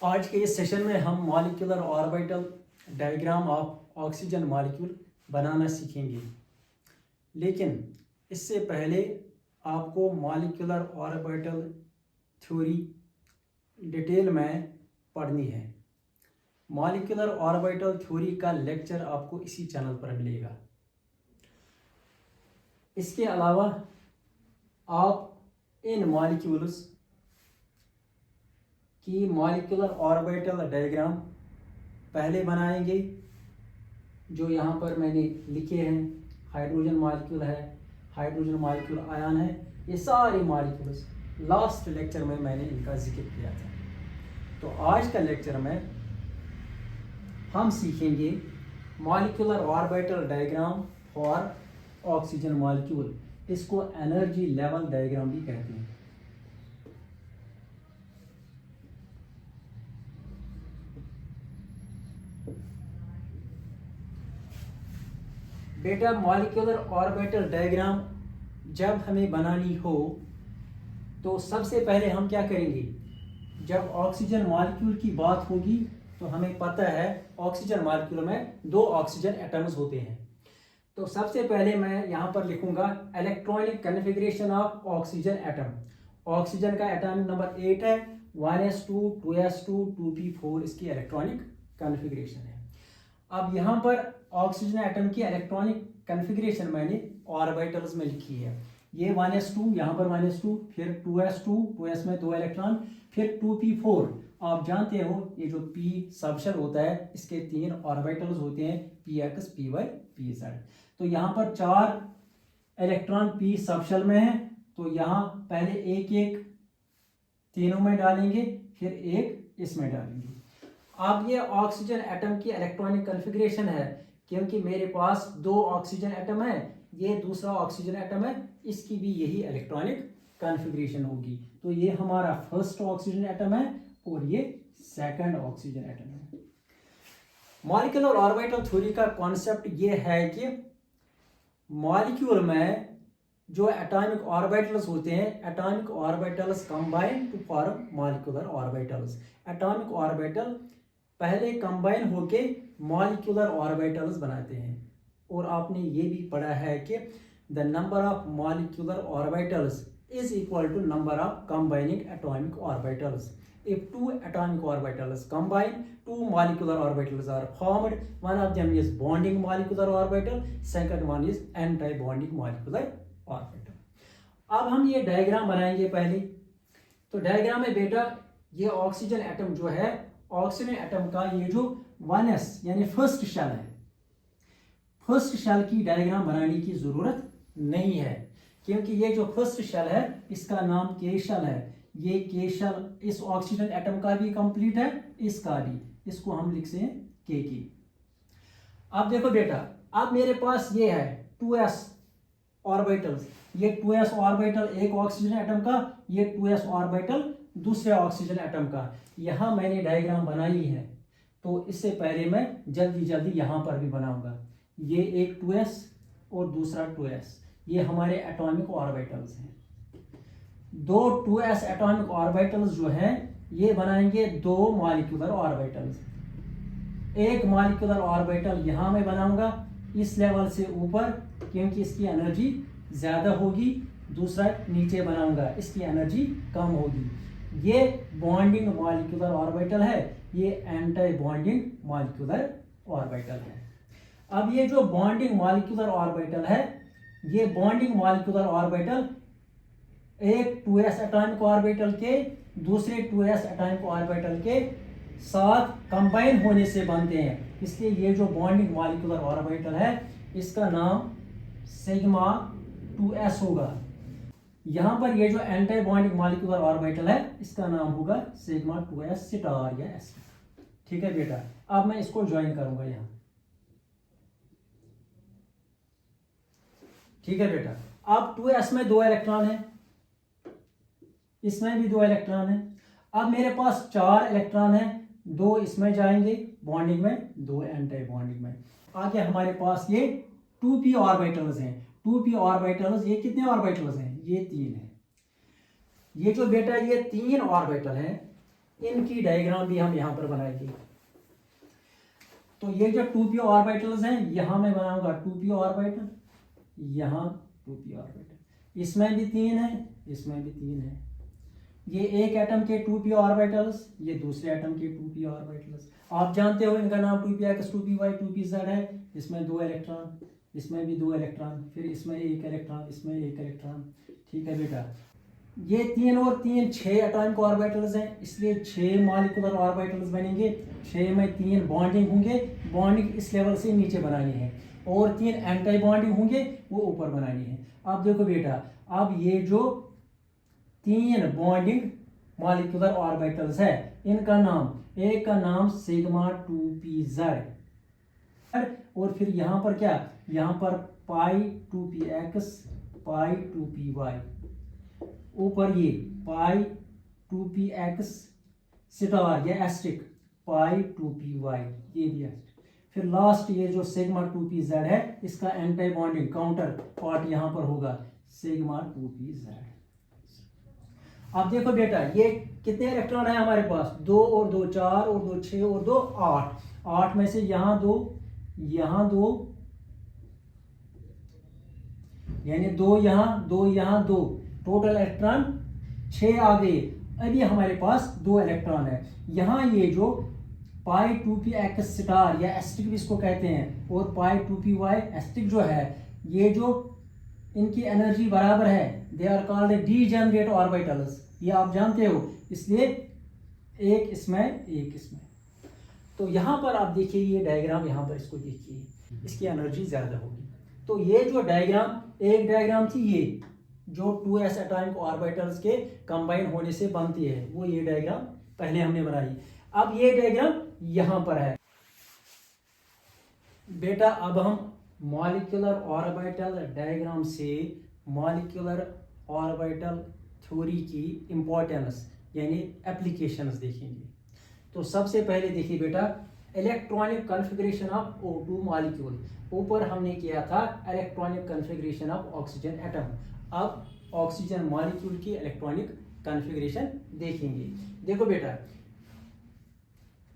आज के इस सेशन में हम molecular orbital diagram of oxygen molecule बनाना सीखेंगे। लेकिन इससे पहले आपको मॉलिक्यूलर ऑर्बिटल थ्योरी डिटेल में पढ़नी है। मॉलिक्यूलर ऑर्बिटल थ्योरी का लेक्चर आपको इसी चैनल पर मिलेगा। इसके अलावा आप इन मॉलिक्यूल्स की मॉलिक्यूलर ऑर्बिटल डायग्राम पहले बनाएंगे, जो यहाँ पर मैंने लिखे हैं। हाइड्रोजन मॉलिक्यूल है, हाइड्रोजन मॉलिक्यूल आयन है, ये सारे मॉलिक्यूल्स लास्ट लेक्चर में मैंने इनका जिक्र किया था। तो आज का लेक्चर में हम सीखेंगे molecular orbital diagram for oxygen molecule. इसको एनर्जी लेवल डायग्राम भी कहते हैं। बेटा, मॉलिक्यूलर ऑर्बिटल डायग्राम जब हमें बनानी हो तो सबसे पहले हम क्या करेंगे? जब ऑक्सीजन मॉलिक्यूल की बात होगी तो हमें पता है ऑक्सीजन मॉलिक्यूल में 2 ऑक्सीजन एटम्स होते हैं। तो सबसे पहले मैं यहाँ पर लिखूंगा electronic configuration of oxygen atom. Oxygen का एटम नंबर 8 है, 1s2 2s2 2p4 इसकी इलेक्ट्रॉनिक कन्फिग्रेशन है। अब यहाँ पर ऑक्सीजन एटम की इलेक्ट्रॉनिक कन्फिग्रेशन मैंने ऑर्बिटल्स में लिखी है। ये 1s2, यहाँ पर 1s2, फिर 2s2, 2s में 2 इलेक्ट्रॉन, फिर 2p4। आप जानते हो ये जो p सबशेल होता है इसके 3 ऑर्बिटल्स होते हैं, px py pz। तो यहाँ पर 4 इलेक्ट्रॉन p सबशेल में है, तो यहाँ पहले एक एक तीनों में डालेंगे, फिर एक इसमें डालेंगे। अब ये ऑक्सीजन एटम की इलेक्ट्रॉनिक कन्फिग्रेशन है, क्योंकि मेरे पास 2 ऑक्सीजन एटम है, ये दूसरा ऑक्सीजन एटम है, इसकी भी यही इलेक्ट्रॉनिक कन्फिग्रेशन होगी। तो ये हमारा फर्स्ट ऑक्सीजन एटम है और ये सेकंड ऑक्सीजन एटम है। मॉलिक्यूलर ऑर्बिटल थ्योरी का कॉन्सेप्ट ये है कि मॉलिक्यूल में जो एटॉमिक ऑर्बिटल्स होते हैं, atomic orbitals combine to form molecular orbitals. Atomic orbital पहले कंबाइन होके मॉलिक्यूलर ऑर्बिटल्स बनाते हैं। और आपने ये भी पढ़ा है कि the number of molecular orbitals is equal to number of combining atomic orbitals. If 2 atomic orbitals combine, 2 molecular orbitals are formed. One of them is bonding molecular orbital, second one is anti-bonding molecular orbital. अब हम ये diagram बनाएंगे पहले। तो diagram में बेटा ये oxygen atom जो है, ऑक्सीजन एटम का ये जो 1s यानी फर्स्ट शेल है, फर्स्ट शेल की डायग्राम बनाने की जरूरत नहीं है, क्योंकि ये जो फर्स्ट शेल है इसका नाम के शेल है। ये के शेल इस ऑक्सीजन एटम का भी कंप्लीट है, इसका भी, इसको हम लिखते हैं के की। अब देखो बेटा, अब मेरे पास ये है 2s ऑर्बिटल्स। ये 2s ऑर्बिटल एक ऑक्सीजन एटम का, ये 2s ऑर्बिटल दूसरे ऑक्सीजन एटम का। यहां मैंने डायग्राम बनाई है, तो इससे पहले मैं जल्दी जल्दी यहां पर भी बनाऊंगा। ये एक 2s और दूसरा 2s, ये हमारे एटॉमिक ऑर्बिटल्स हैं। 2 2s एटॉमिक ऑर्बिटल्स जो हैं ये बनाएंगे 2 मॉलिक्यूलर ऑर्बिटल्स। एक मॉलिक्यूलर ऑर्बिटल यहां मैं बनाऊंगा इस लेवल से ऊपर, क्योंकि इसकी एनर्जी ज्यादा होगी। दूसरा नीचे बनाऊंगा, इसकी एनर्जी कम होगी। ये बॉन्डिंग मॉलिक्यूलर ऑर्बिटल है, ये एंटी बॉन्डिंग मॉलिक्यूलर ऑर्बिटल है। अब ये जो बॉन्डिंग मॉलिक्यूलर ऑर्बिटल है, ये बॉन्डिंग मॉलिक्यूलर ऑर्बिटल एक 2s एटॉमिक ऑर्बिटल के दूसरे 2s एटॉमिक ऑर्बिटल के साथ कंबाइन होने से बनते हैं। इसलिए ये जो बॉन्डिंग मॉलिक्यूलर ऑर्बिटल है इसका नाम सिग्मा 2s होगा। यहां पर ये जो एंटी बॉन्डिंग मॉलिक्यूलर ऑर्बिटल है इसका नाम होगा सिग्मा 2s स्टार या s। ठीक है बेटा, अब मैं इसको ज्वाइन करूंगा यहां। ठीक है बेटा, अब 2s में 2 इलेक्ट्रॉन है, इसमें भी 2 इलेक्ट्रॉन है। अब मेरे पास 4 इलेक्ट्रॉन है, 2 इसमें जाएंगे बॉन्डिंग में, 2 एंटी बॉन्डिंग में। आगे हमारे पास ये 2p ऑर्बिटल्स हैं। 2p ऑर्बिटल्स, ये कितने ऑर्बिटल्स हैं? ये 3 है। ये जो बेटा ये 3 ऑर्बिटल है, इनकी डायग्राम भी हम यहाँ पर बनाएंगे। तो ये जो 2p ऑर्बिटल्स हैं, यहाँ मैं बनाऊंगा 2p ऑर्बिटल, यहाँ 2p ऑर्बिटल, इसमें भी 3 है, इसमें भी 3 है। ये एक एटम के 2p ऑर्बिटल्स, ये दूसरे एटम के 2p ऑर्बिटल्स। आप जानते हो इनका नाम 2px 2py 2pz है। इसमें 2 इलेक्ट्रॉन, इसमें भी 2 इलेक्ट्रॉन, फिर इसमें 1 इलेक्ट्रॉन, इसमें 1 इलेक्ट्रॉन। ठीक है बेटा, ये 3 और 3 6 एटॉमिक ऑर्बिटल्स हैं, इसलिए 6 मॉलिक्यूलर ऑर्बिटल्स बनेंगे। 6 में 3 बॉन्डिंग होंगे, बॉन्डिंग इस लेवल से नीचे बनानी है, और 3 एंटी बॉन्डिंग होंगे, वो ऊपर बनानी है। अब देखो बेटा, अब ये जो 3 बॉन्डिंग मॉलिक्यूलर ऑर्बिटल्स है, इनका नाम, एक का नाम सिग्मा 2pz, और फिर यहाँ पर क्या, यहाँ पर पाई 2px पाई 2py, ऊपर ये पाई 2px स्टार या एस्ट्रिक पाई 2py, ये भी एस्ट्रिक। फिर लास्ट ये जो सिग्मा 2pz है, इसका एंटी बॉन्डिंग काउंटर पार्ट यहाँ पर होगा सिग्मा 2pz। अब देखो बेटा, ये कितने इलेक्ट्रॉन है हमारे पास, 2 और 2 4 और 2 6 और 2 8। 8 में से यहाँ 2, यहाँ 2, यानी 2 यहाँ 2 यहाँ 2, टोटल इलेक्ट्रॉन 6 आ गए। अभी हमारे पास 2 इलेक्ट्रॉन है। यहाँ ये जो पाई 2px स्टार या एस्ट्रिक भी इसको कहते हैं, और पाई 2py एस्ट्रिक जो है, ये जो इनकी एनर्जी बराबर है, they are called degenerate orbitals, ये आप जानते हो, इसलिए एक इसमें एक इसमें। तो यहाँ पर आप देखिए ये डायग्राम, यहाँ पर इसको देखिए, इसकी एनर्जी ज़्यादा होगी। तो ये जो डायग्राम, एक डायग्राम थी ये जो 2s एटॉमिक ऑर्बिटल्स के कंबाइन होने से बनती है, वो ये डायग्राम पहले हमने बनाई। अब ये डायग्राम यहाँ पर है बेटा। अब हम मॉलिक्यूलर ऑर्बिटल डायग्राम से मॉलिक्यूलर ऑर्बिटल थ्योरी की इंपॉर्टेंस यानी एप्लीकेशंस देखेंगे। तो सबसे पहले देखिए बेटा, electronic configuration of O2 molecule. ऊपर हमने किया था electronic configuration of oxygen atom, अब ऑक्सीजन मॉलिक्यूल की इलेक्ट्रॉनिक कॉन्फ़िगरेशन देखेंगे। देखो बेटा,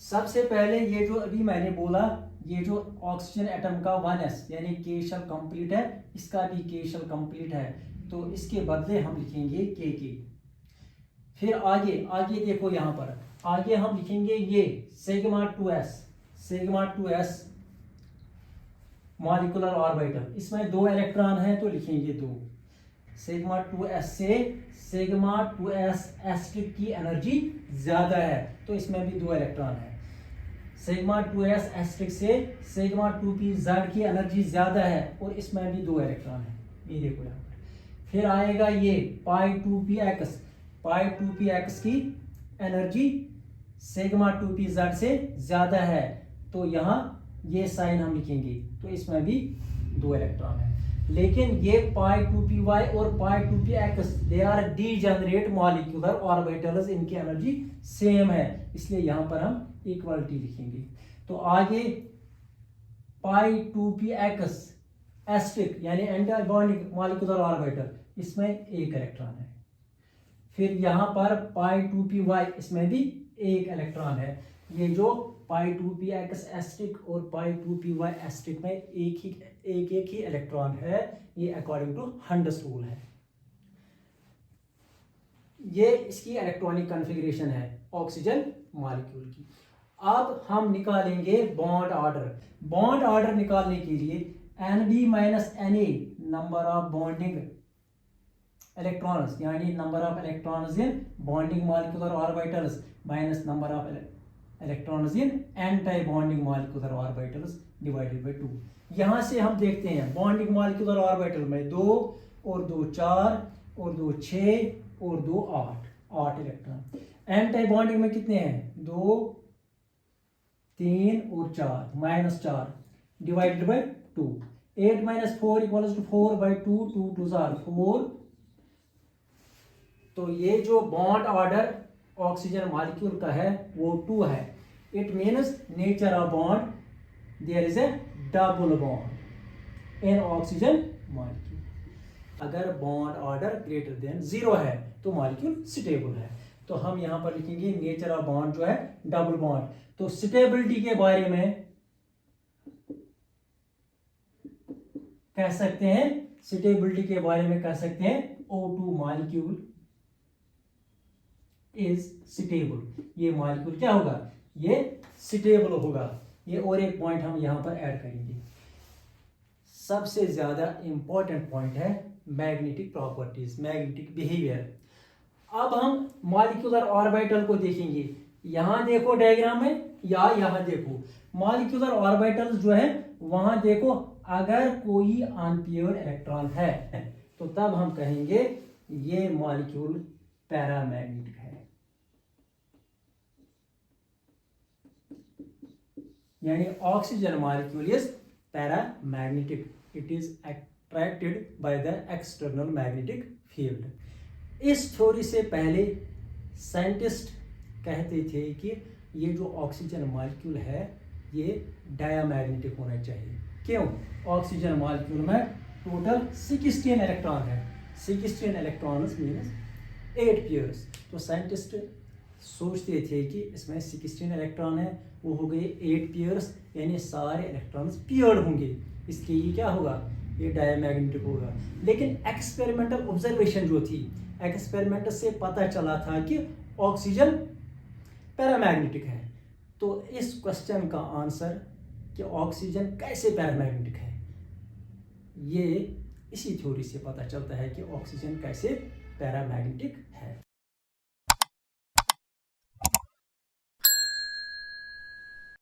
सबसे पहले ये जो अभी मैंने बोला, ये जो ऑक्सीजन एटम का 1s यानी K शेल कंप्लीट है, इसका भी K शेल कंप्लीट है, तो इसके बदले हम लिखेंगे Kk। फिर आगे आगे देखो, यहाँ पर आगे हम लिखेंगे ये सिग्मा 2s मॉलिक्यूलर ऑर्बिटल, इसमें 2 इलेक्ट्रॉन है तो लिखेंगे 2। सिग्मा 2s से सिग्मा 2s एस्ट्रिक की एनर्जी ज्यादा है, तो इसमें भी 2 इलेक्ट्रॉन है। सिग्मा 2s एस्ट्रिक से सिग्मा 2pz की एनर्जी ज्यादा है, और इसमें भी 2 इलेक्ट्रॉन है, ये देखो यहाँ पर। फिर आएगा ये पाई 2px की एनर्जी सिग्मा 2pz से ज्यादा है, तो यहाँ ये साइन हम लिखेंगे, तो इसमें भी 2 इलेक्ट्रॉन है। लेकिन ये पाई 2py और pi 2px they are degenerate molecular orbitals, इनकी एनर्जी सेम है, इसलिए यहाँ पर हम इक्वलिटी लिखेंगे। तो आगे पाई 2px एस्ट्रिक यानी एंटी बॉन्डिंग मॉलिक्यूलर ऑर्बिटल, इसमें 1 इलेक्ट्रॉन है। फिर यहाँ पर पाई 2py, इसमें भी 1 इलेक्ट्रॉन है। ये जो पाई 2px एस्ट्रिक और पाई 2py एस्ट्रिक में एक ही इलेक्ट्रॉन है, ये अकॉर्डिंग टू हंड्स रूल है। ये इसकी इलेक्ट्रॉनिक कॉन्फ़िगरेशन है ऑक्सीजन मॉलिक्यूल की। अब हम निकालेंगे बॉन्ड ऑर्डर। बॉन्ड ऑर्डर निकालने के लिए Nb minus Na number of bonding electrons यानी number of electrons in bonding molecular orbitals minus number of electrons in anti bonding molecular orbitals divided by 2। यहाँ से हम देखते हैं बॉन्डिंग मॉलिक्यूलर ऑर्बिटल में 2 और 2 4 और 2 6 और 2 8 इलेक्ट्रॉन। एंटी बॉन्डिंग में कितने हैं, 2 3 और 4 minus 4 divided by 2। 8 minus 4 equals to 4 by 2, 2 2 4। तो ये जो बॉन्ड ऑर्डर ऑक्सीजन मॉलिक्यूल का है वो 2 है। It means nature of bond there is a double bond in oxygen molecule. अगर बॉन्ड ऑर्डर ग्रेटर देन 0 है तो मॉलिक्यूल स्टेबल है। तो हम यहाँ पर लिखेंगे नेचर ऑफ बॉन्ड जो है डबल बॉन्ड। तो स्टेबिलिटी के बारे में कह सकते हैं, स्टेबिलिटी के बारे में कह सकते हैं O2 मॉलिक्यूल इज स्टेबल। ये मॉलिक्यूल क्या होगा, ये स्टेबल होगा। ये और एक पॉइंट हम यहां पर ऐड करेंगे। सबसे ज्यादा इंपॉर्टेंट पॉइंट है मैग्नेटिक प्रॉपर्टीज, मैग्नेटिक बिहेवियर। अब हम मॉलिक्यूलर ऑर्बिटल को देखेंगे। यहां देखो डायग्राम में या यहां देखो, मॉलिक्यूलर ऑर्बिटल जो है वहां देखो, अगर कोई अनपेयर्ड इलेक्ट्रॉन है तो तब हम कहेंगे ये मॉलिक्यूल पैरामैग्नेटिक है, यानी oxygen molecule is paramagnetic, it is attracted by the external magnetic field. इस थ्योरी से पहले साइंटिस्ट कहते थे कि ये जो ऑक्सीजन मॉलिक्यूल है ये डायमैग्नेटिक होना चाहिए। क्यों? ऑक्सीजन मॉलिक्यूल में टोटल 16 इलेक्ट्रॉन है, 16 इलेक्ट्रॉन्स मीन्स 8 पेयर्स। तो साइंटिस्ट सोचते थे कि इसमें 16 इलेक्ट्रॉन है, वो हो गए 8 पेयर्स, यानी सारे इलेक्ट्रॉन्स पेयर्ड होंगे, इसके लिए क्या होगा, ये डायमैग्नेटिक होगा। लेकिन एक्सपेरिमेंटल ऑब्जर्वेशन जो थी, एक्सपेरिमेंट से पता चला था कि ऑक्सीजन पैरामैग्नेटिक है। तो इस क्वेश्चन का आंसर कि ऑक्सीजन कैसे पैरामैग्नेटिक है, ये इसी थ्योरी से पता चलता है कि ऑक्सीजन कैसे पैरामैग्नेटिक है।